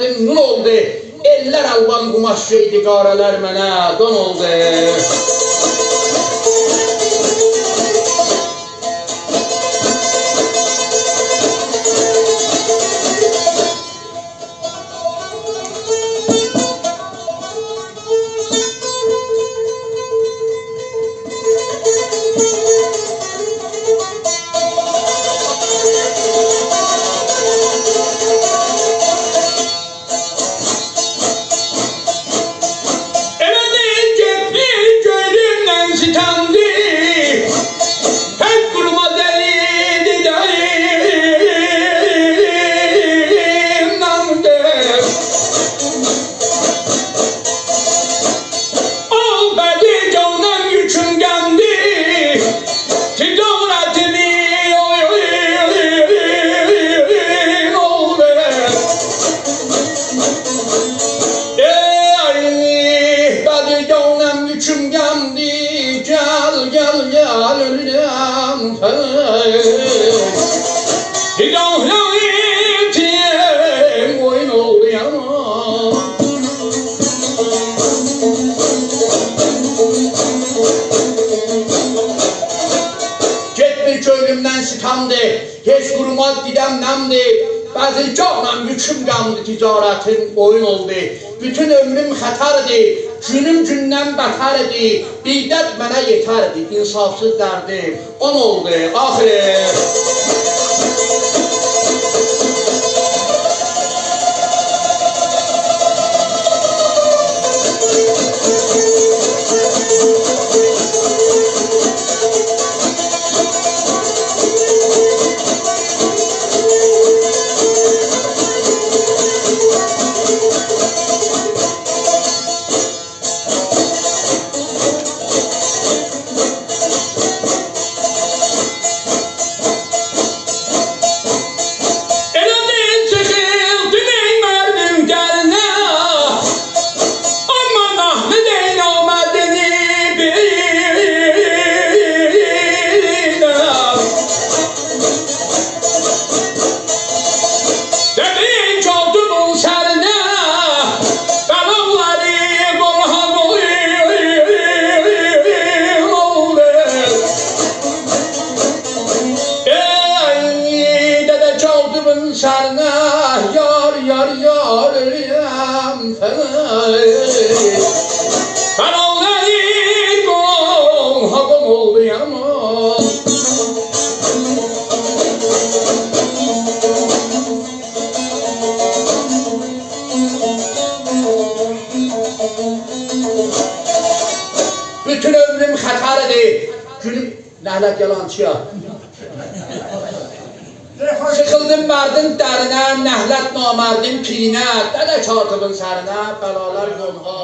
Nəsrəddin nun oldu. Eller alban qumaş geydi, qarələr mənə don oldu. Heç qurumaz didəm nəmdi, bəzi canla yüküm qandı, ticarətin oyun oldu. Bütün ömrüm xətərdir, günüm gündən bətərdir, biddət mənə yetərdir, insafsız dərdim, on oldu, axir. Bütün ömrüm xətərdir, günüm lənət yalancıya. Sıxıldım mərdin dərinə, nəhlət namərdin pirinə, dədə katibin sərinə, bəlalar yolğa.